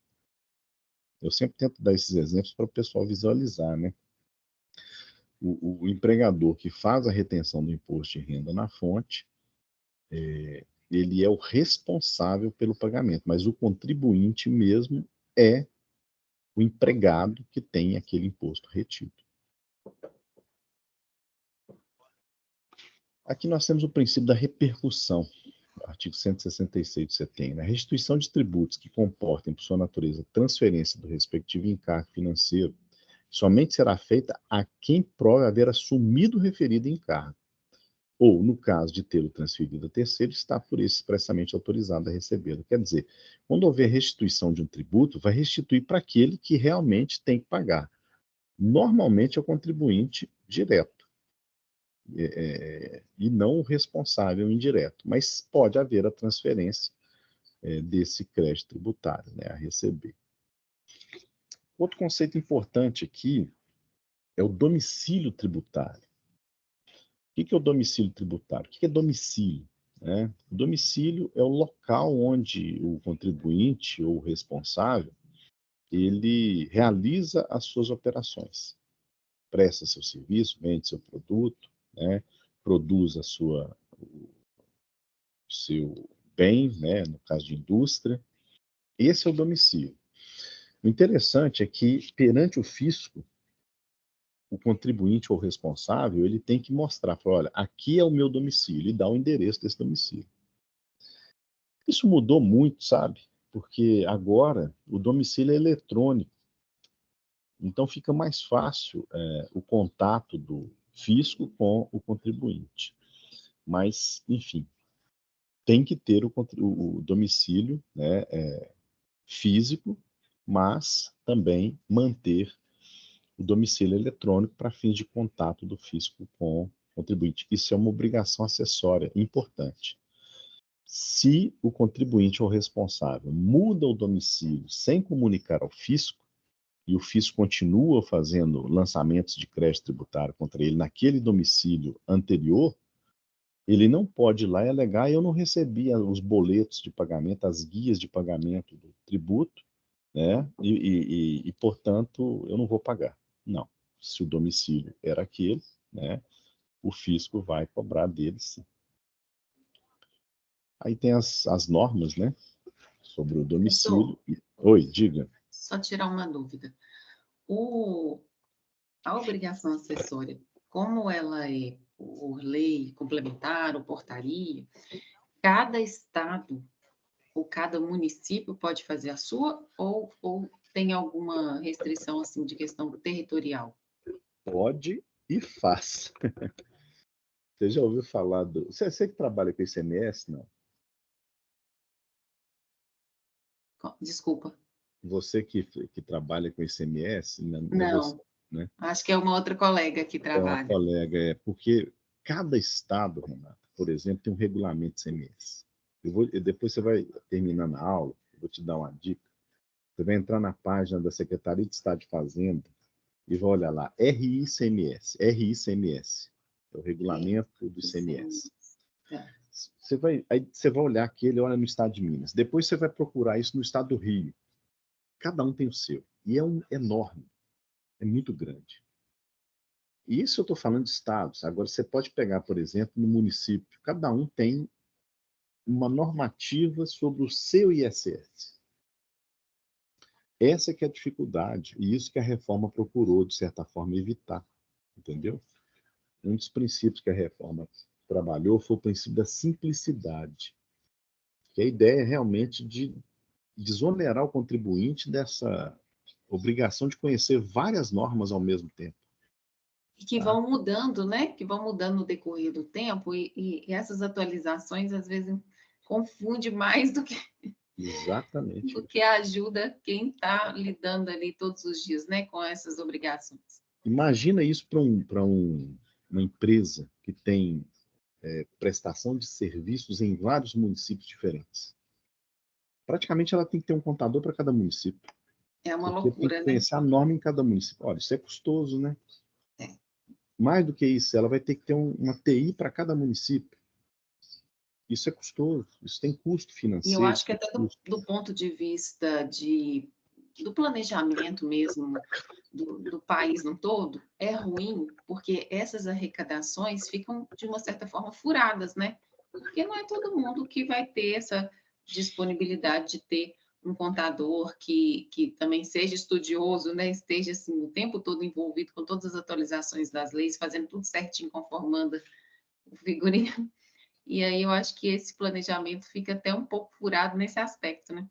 Eu sempre tento dar esses exemplos para o pessoal visualizar, né? O empregador que faz a retenção do imposto de renda na fonte, ele é o responsável pelo pagamento, mas o contribuinte mesmo é o empregado que tem aquele imposto retido. Aqui nós temos o princípio da repercussão, artigo 166 do CETEM. A restituição de tributos que comportem, por sua natureza, transferência do respectivo encargo financeiro somente será feita a quem prove haver assumido o referido encargo, ou, no caso de tê-lo transferido a terceiro, está por isso expressamente autorizado a recebê-lo. Quer dizer, quando houver restituição de um tributo, vai restituir para aquele que realmente tem que pagar. Normalmente é o contribuinte direto, e não o responsável indireto, mas pode haver a transferência desse crédito tributário, né, a receber. Outro conceito importante aqui é o domicílio tributário. O que é o domicílio tributário? O que é domicílio? O domicílio é o local onde o contribuinte ou o responsável ele realiza as suas operações, presta seu serviço, vende seu produto, né, produz o seu bem, né, no caso de indústria. Esse é o domicílio. O interessante é que, perante o fisco, o contribuinte ou responsável, ele tem que mostrar, falar, olha, aqui é o meu domicílio, e dar o endereço desse domicílio. Isso mudou muito, sabe? Porque agora o domicílio é eletrônico, então fica mais fácil o contato do fisco com o contribuinte. Mas, enfim, tem que ter o domicílio, né, físico, mas também manter o domicílio eletrônico para fins de contato do fisco com o contribuinte. Isso é uma obrigação acessória importante. Se o contribuinte ou responsável muda o domicílio sem comunicar ao fisco, e o fisco continua fazendo lançamentos de crédito tributário contra ele naquele domicílio anterior, ele não pode ir lá e alegar: eu não recebi os boletos de pagamento, as guias de pagamento do tributo, né? Portanto, eu não vou pagar. Não. Se o domicílio era aquele, né, o fisco vai cobrar dele, sim. Aí tem as normas, né, sobre o Professor, domicílio. Oi, diga. só tirar uma dúvida. A obrigação acessória, como ela é por lei complementar ou portaria, cada estado ou cada município pode fazer a sua ou tem alguma restrição assim de questão territorial? Pode e faz. Você já ouviu falar do. Você que trabalha com ICMS, não? Desculpa. Você que trabalha com ICMS, não é você, Não, né? acho que é uma outra colega que É uma trabalha. colega, porque cada estado, Renata, por exemplo, tem um regulamento de ICMS. Depois você vai terminando a aula, eu vou te dar uma dica. Você vai entrar na página da Secretaria de Estado de Fazenda e vai olhar lá, RICMS, é o regulamento do ICMS. Tá. Aí você vai olhar aqui, ele olha no estado de Minas. Depois você vai procurar isso no estado do Rio. Cada um tem o seu. E é enorme, é muito grande. E isso eu estou falando de estados. Agora, você pode pegar, por exemplo, no município. Cada um tem uma normativa sobre o seu ISS. Essa que é a dificuldade. E isso que a reforma procurou, de certa forma, evitar. Entendeu? Um dos princípios que a reforma trabalhou foi o princípio da simplicidade. Que a ideia é realmente de desonerar o contribuinte dessa obrigação de conhecer várias normas ao mesmo tempo. E que Tá? vão mudando, né? Que vão mudando no decorrer do tempo, e essas atualizações às vezes confunde mais Exatamente do isso. que ajuda quem está lidando ali todos os dias, né, com essas obrigações. Imagina isso uma empresa que tem prestação de serviços em vários municípios diferentes. Praticamente ela tem que ter um contador para cada município. É uma Porque tem que loucura, né? conhecer a norma em cada município. Olha, isso é custoso, né? É. Mais do que isso, ela vai ter que ter uma TI para cada município. Isso é custoso, isso tem custo E eu financeiro, acho que tem até do, custo. do ponto de vista do planejamento mesmo do país no todo, é ruim, porque essas arrecadações ficam, de uma certa forma, furadas, né? Porque não é todo mundo que vai ter essa disponibilidade de ter um contador que também seja estudioso, né? Esteja assim, o tempo todo envolvido com todas as atualizações das leis, fazendo tudo certinho conforme manda o figurino. E aí eu acho que esse planejamento fica até um pouco furado nesse aspecto, né?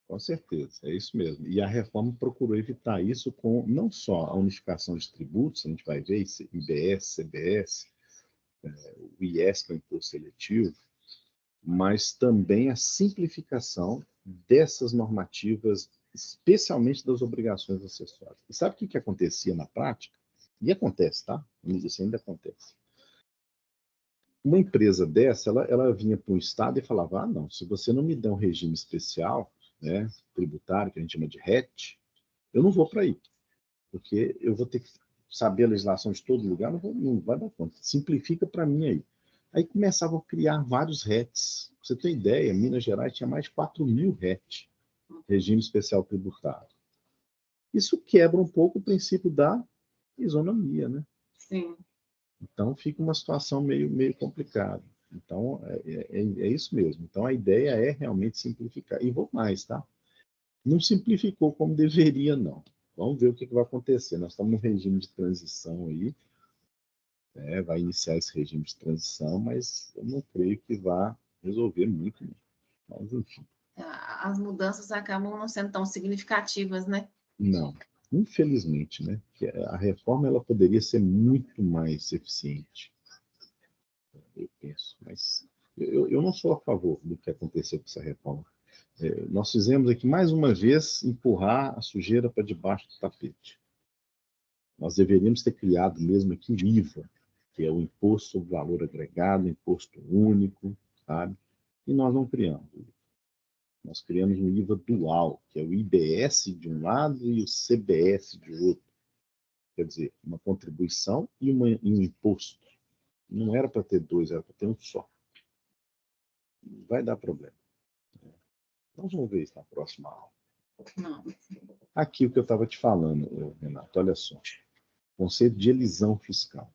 Com certeza, é isso mesmo. E a reforma procurou evitar isso com não só a unificação de tributos, a gente vai ver isso, IBS, CBS, o IS, que é o imposto seletivo, mas também a simplificação dessas normativas, especialmente das obrigações acessórias. E sabe o que acontecia na prática? E acontece, tá? Isso ainda acontece. Uma empresa dessa, ela vinha para o Estado e falava, ah, não, se você não me der um regime especial, né, tributário, que a gente chama de RET, eu não vou para aí, porque eu vou ter que saber a legislação de todo lugar, não vai dar conta. Simplifica para mim aí. Aí começavam a criar vários RETs. Pra você ter ideia, Minas Gerais tinha mais de 4.000 RET, regime especial tributário. Isso quebra um pouco o princípio da isonomia, né? Sim. Então fica uma situação meio complicada. Então é isso mesmo. Então a ideia é realmente simplificar. E vou mais, tá? Não simplificou como deveria, não. Vamos ver o que vai acontecer. Nós estamos num regime de transição aí, né? Vai iniciar esse regime de transição, mas eu não creio que vá resolver muito, né? Mas enfim. As mudanças acabam não sendo tão significativas, né? Não, infelizmente, né? Que a reforma ela poderia ser muito mais eficiente, eu penso. Mas eu não sou a favor do que aconteceu com essa reforma. Nós fizemos aqui, mais uma vez, empurrar a sujeira para debaixo do tapete. Nós deveríamos ter criado mesmo aqui o IVA, que é o Imposto sobre Valor Agregado, Imposto Único, sabe? E nós não criamos. Nós criamos um IVA dual, que é o IBS de um lado e o CBS de outro. Quer dizer, uma contribuição e um imposto. Não era para ter dois, era para ter um só. Vai dar problema. Nós vamos ver isso na próxima aula. Não. Aqui o que eu estava te falando, Renato, olha só. Conceito de elisão fiscal.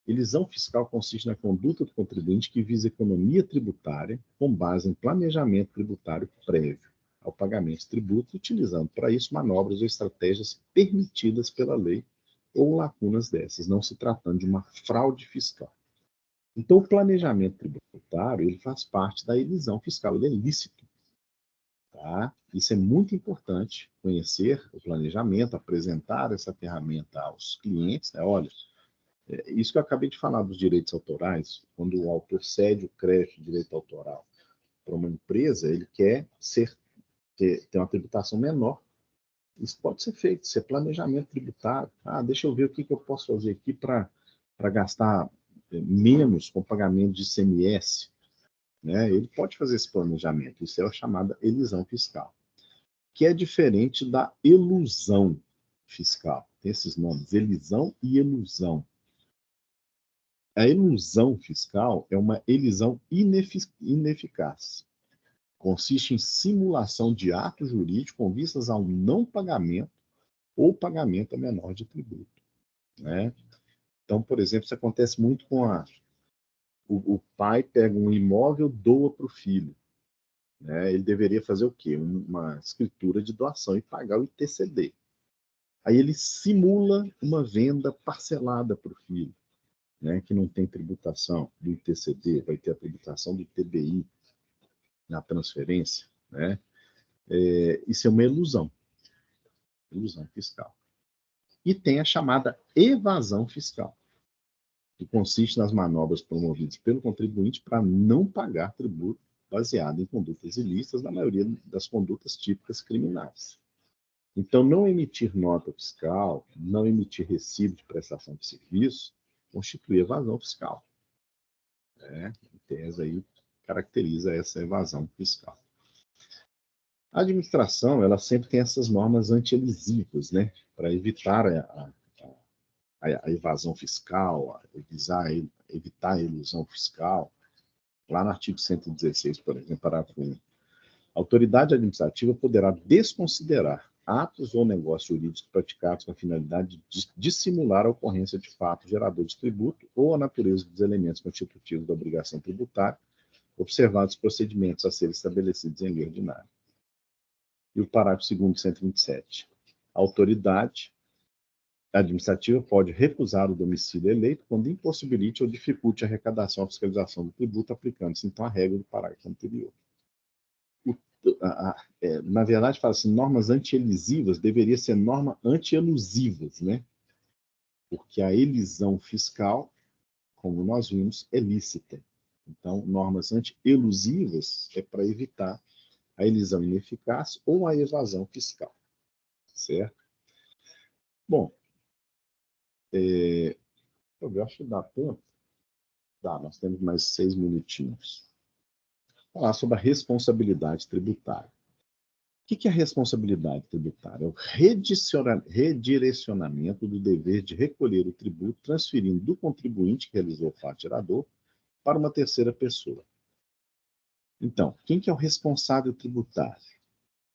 Elisão fiscal consiste na conduta do contribuinte que visa economia tributária com base em planejamento tributário prévio ao pagamento de tributos, utilizando para isso manobras ou estratégias permitidas pela lei ou lacunas dessas, não se tratando de uma fraude fiscal. Então, o planejamento tributário ele faz parte da elisão fiscal, ele é lícito. Tá? Isso é muito importante, conhecer o planejamento, apresentar essa ferramenta aos clientes. Né? Olha, isso que eu acabei de falar dos direitos autorais, quando o autor cede o crédito de direito autoral para uma empresa, ele quer ter uma tributação menor. Isso pode ser feito, isso é planejamento tributário. Ah, deixa eu ver o que eu posso fazer aqui para gastar menos com pagamento de ICMS. Né? Ele pode fazer esse planejamento, isso é a chamada elisão fiscal, que é diferente da elusão fiscal. Tem esses nomes, elisão e elusão. A elusão fiscal é uma elisão ineficaz. Consiste em simulação de ato jurídico com vistas ao não pagamento ou pagamento a menor de tributo. Né? Então, por exemplo, isso acontece muito com o pai pega um imóvel, doa para o filho. Né? Ele deveria fazer o quê? Uma escritura de doação e pagar o ITCD. Aí ele simula uma venda parcelada para o filho. Né, que não tem tributação do ITCD, vai ter a tributação do ITBI na transferência, né? Isso é uma ilusão fiscal. E tem a chamada evasão fiscal, que consiste nas manobras promovidas pelo contribuinte para não pagar tributo baseado em condutas ilícitas, na maioria das condutas típicas criminais. Então, não emitir nota fiscal, não emitir recibo de prestação de serviço, constitui evasão fiscal. Em tese aí, caracteriza essa evasão fiscal. A administração, ela sempre tem essas normas antielisivas, né, para evitar a evasão fiscal, evitar a elusão fiscal. Lá no artigo 116, por exemplo, parágrafo 1, a autoridade administrativa poderá desconsiderar atos ou negócios jurídicos praticados com a finalidade de dissimular a ocorrência de fato gerador de tributo ou a natureza dos elementos constitutivos da obrigação tributária, observados os procedimentos a serem estabelecidos em lei ordinária. E o parágrafo 2º de 127. A autoridade administrativa pode recusar o domicílio eleito quando impossibilite ou dificulte a arrecadação ou fiscalização do tributo, aplicando-se, então, a regra do parágrafo anterior. Na verdade, fala assim, normas antielisivas deveria ser norma antielusivas, né? Porque a elisão fiscal, como nós vimos, é lícita. Então, normas antielusivas é para evitar a elisão ineficaz ou a evasão fiscal, certo? Bom, eu acho que dá tempo. Dá, nós temos mais 6 minutinhos. Falar sobre a responsabilidade tributária. O que é a responsabilidade tributária? É o redirecionamento do dever de recolher o tributo, transferindo do contribuinte que realizou o fato gerador para uma terceira pessoa. Então, quem que é o responsável tributário?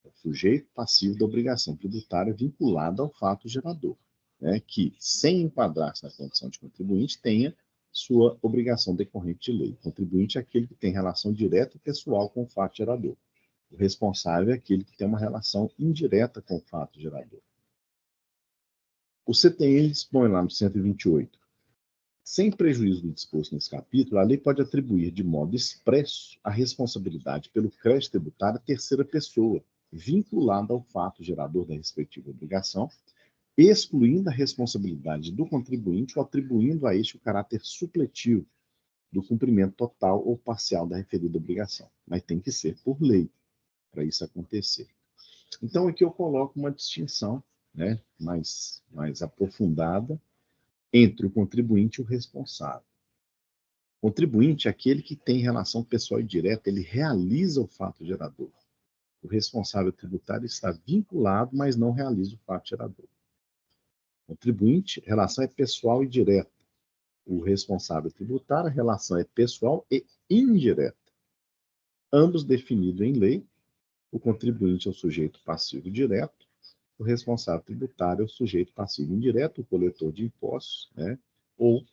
É o sujeito passivo da obrigação tributária vinculado ao fato gerador, né, que, sem enquadrar-se na condição de contribuinte, tenha sua obrigação decorrente de lei. O contribuinte é aquele que tem relação direta e pessoal com o fato gerador. O responsável é aquele que tem uma relação indireta com o fato gerador. O CTN dispõe lá no 128. Sem prejuízo do disposto nesse capítulo, a lei pode atribuir de modo expresso a responsabilidade pelo crédito tributário à terceira pessoa, vinculada ao fato gerador da respectiva obrigação, excluindo a responsabilidade do contribuinte ou atribuindo a este o caráter supletivo do cumprimento total ou parcial da referida obrigação. Mas tem que ser por lei para isso acontecer. Então, aqui eu coloco uma distinção, né, mais aprofundada entre o contribuinte e o responsável. O contribuinte é aquele que tem relação pessoal e direta, ele realiza o fato gerador. O responsável tributário está vinculado, mas não realiza o fato gerador. O contribuinte, a relação é pessoal e direta. O responsável tributário, a relação é pessoal e indireta. Ambos definidos em lei. O contribuinte é o sujeito passivo direto, o responsável tributário é o sujeito passivo indireto, o coletor de impostos, né? Ou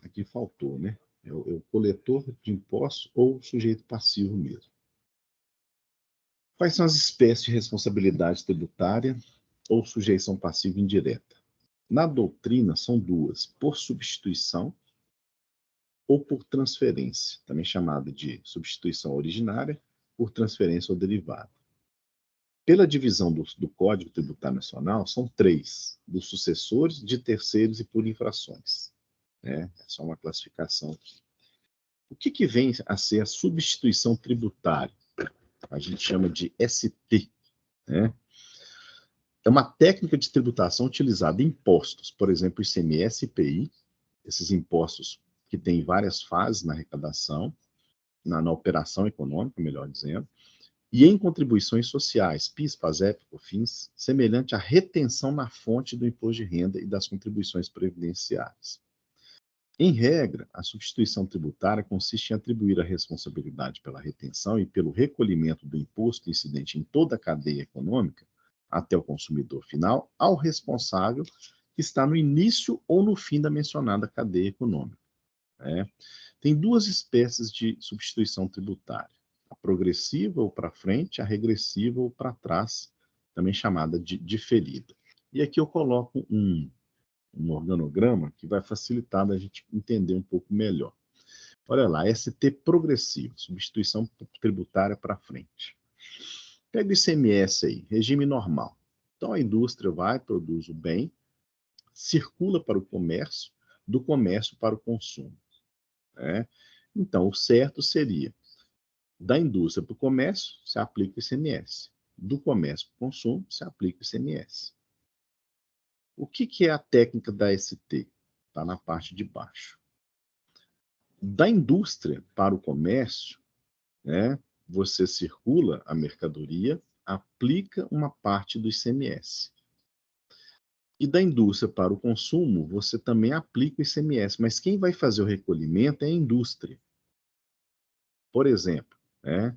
aqui faltou, né? É o coletor de impostos ou o sujeito passivo mesmo. Quais são as espécies de responsabilidade tributária ou sujeição passiva indireta? Na doutrina, são duas: por substituição ou por transferência, também chamada de substituição originária, por transferência ou derivado. Pela divisão do Código Tributário Nacional, são 3: dos sucessores, de terceiros e por infrações. É só uma classificação aqui. O que vem a ser a substituição tributária? A gente chama de ST. Né? É uma técnica de tributação utilizada em impostos, por exemplo, ICMS e IPI, esses impostos que têm várias fases na arrecadação, na operação econômica, melhor dizendo, e em contribuições sociais, PIS, PASEP, COFINS, semelhante à retenção na fonte do imposto de renda e das contribuições previdenciárias. Em regra, a substituição tributária consiste em atribuir a responsabilidade pela retenção e pelo recolhimento do imposto incidente em toda a cadeia econômica, até o consumidor final, ao responsável que está no início ou no fim da mencionada cadeia econômica. Tem duas espécies de substituição tributária: a progressiva ou para frente, a regressiva ou para trás, também chamada de diferida. E aqui eu coloco um organograma que vai facilitar a gente entender um pouco melhor. Olha lá, ST progressivo, substituição tributária para frente. Pega o ICMS aí, regime normal. Então a indústria vai, produz o bem, circula para o comércio, do comércio para o consumo. Né? Então, o certo seria, da indústria para o comércio, se aplica o ICMS. Do comércio para o consumo, se aplica o ICMS. O que é a técnica da ST? Está na parte de baixo. Da indústria para o comércio, né, você circula a mercadoria, aplica uma parte do ICMS. E da indústria para o consumo, você também aplica o ICMS, mas quem vai fazer o recolhimento é a indústria. Por exemplo, né,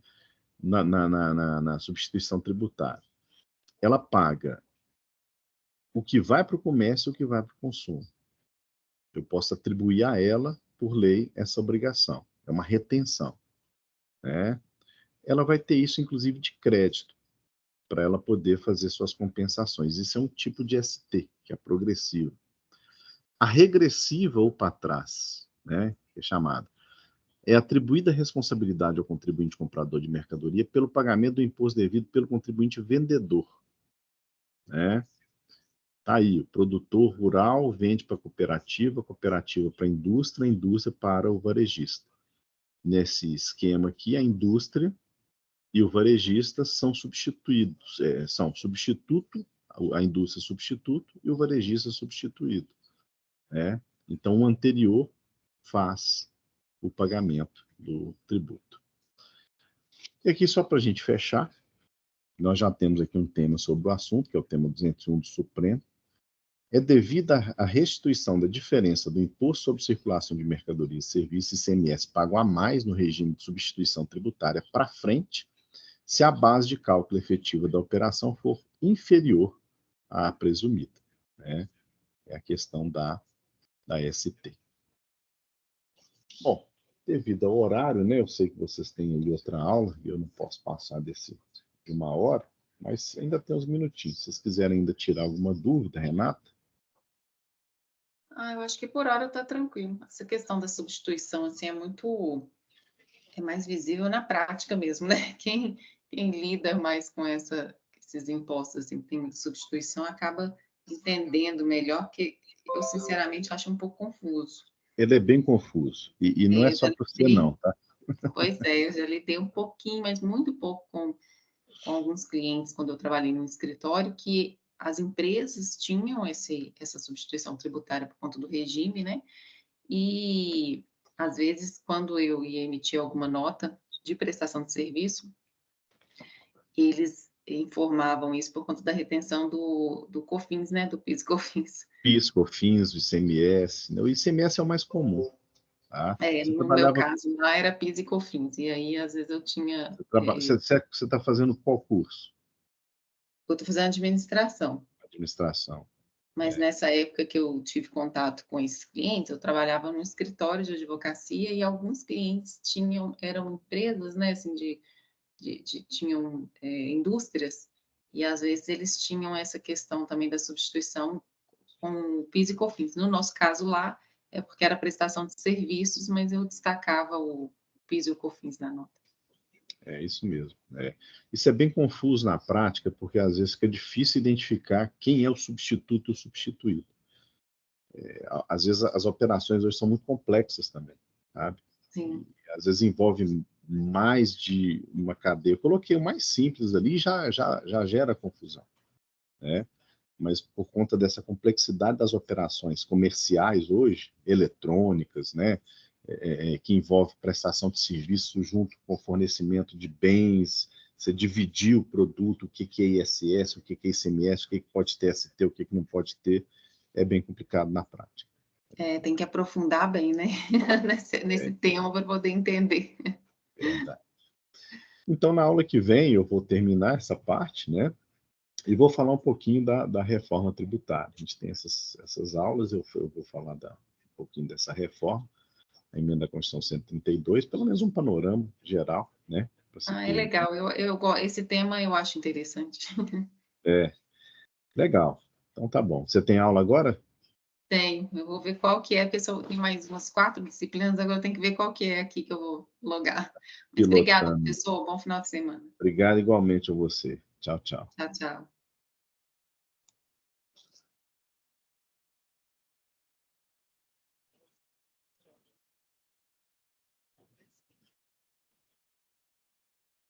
na substituição tributária, ela paga o que vai para o comércio e o que vai para o consumo. Eu posso atribuir a ela, por lei, essa obrigação. É uma retenção, né? Ela vai ter isso, inclusive, de crédito, para ela poder fazer suas compensações. Isso é um tipo de ST, que é progressivo. A regressiva ou para trás, né, que é chamada, é atribuída a responsabilidade ao contribuinte comprador de mercadoria pelo pagamento do imposto devido pelo contribuinte vendedor, né? Tá aí, o produtor rural vende para a cooperativa para a indústria para o varejista. Nesse esquema aqui, a indústria e o varejista são substituídos, são substituto, a indústria substituto e o varejista substituído, né? Então, o anterior faz o pagamento do tributo. E aqui, só para a gente fechar, nós já temos aqui um tema sobre o assunto, que é o tema 201 do Supremo. É devida à restituição da diferença do Imposto sobre Circulação de Mercadorias e Serviços, ICMS, pago a mais no regime de substituição tributária para frente, se a base de cálculo efetiva da operação for inferior à presumida, né? É a questão da ST. Bom, devido ao horário, né? Eu sei que vocês têm ali outra aula, e eu não posso passar de 1 hora, mas ainda tem uns minutinhos. Se vocês quiserem ainda tirar alguma dúvida, Renata? Eu acho que por hora está tranquilo. Essa questão da substituição, assim, é mais visível na prática mesmo, né? Quem lida mais com esses impostos, assim, que tem muita substituição, acaba entendendo melhor, que eu, sinceramente, acho um pouco confuso. Ele é bem confuso, e não é Eu só já para você lidei, não, tá? pois é, eu já lidei um pouquinho, mas muito pouco com alguns clientes, quando eu trabalhei no escritório, que as empresas tinham essa substituição tributária por conta do regime, né? E, às vezes, quando eu ia emitir alguma nota de prestação de serviço, eles informavam isso por conta da retenção do COFINS, né? Do PIS e COFINS. PIS, COFINS, o ICMS. O ICMS é o mais comum, tá? Você No meu trabalhava, caso, lá era PIS e COFINS, e aí, às vezes, eu tinha. você está fazendo qual curso? Eu estou fazendo administração. Administração. Mas É. nessa época que eu tive contato com esses clientes, eu trabalhava no escritório de advocacia e alguns clientes eram empresas, né, assim, tinham indústrias, e às vezes eles tinham essa questão também da substituição com o PIS e COFINS. No nosso caso lá, é porque era prestação de serviços, mas eu destacava o PIS e o COFINS na nota. É isso mesmo. Isso é bem confuso na prática, porque às vezes fica difícil identificar quem é o substituto e o substituído. Às vezes as operações hoje são muito complexas também, sabe? Sim. E, às vezes envolve mais de uma cadeia. Eu coloquei o mais simples ali e já gera confusão, né? Mas por conta dessa complexidade das operações comerciais hoje, eletrônicas, né? Que envolve prestação de serviço junto com fornecimento de bens, você dividir o produto, o que é ISS, o que é ICMS, o que pode ter ST, o que não pode ter, é bem complicado na prática. Tem que aprofundar bem, né? nesse tema para poder entender. Verdade. Então, na aula que vem, eu vou terminar essa parte, né? E vou falar um pouquinho da reforma tributária. A gente tem essas aulas, eu vou falar um pouquinho dessa reforma, a emenda da Constituição 132, pelo menos um panorama geral, né? É legal. Esse tema eu acho interessante. É, legal. Então tá bom. Você tem aula agora? Tenho. Eu vou ver qual que é, porque eu tenho mais umas 4 disciplinas, agora eu tenho que ver qual que é aqui que eu vou logar. Mas obrigada, Pilotando. professor. Bom final de semana. Obrigado igualmente a você. Tchau, tchau. Tchau, tchau.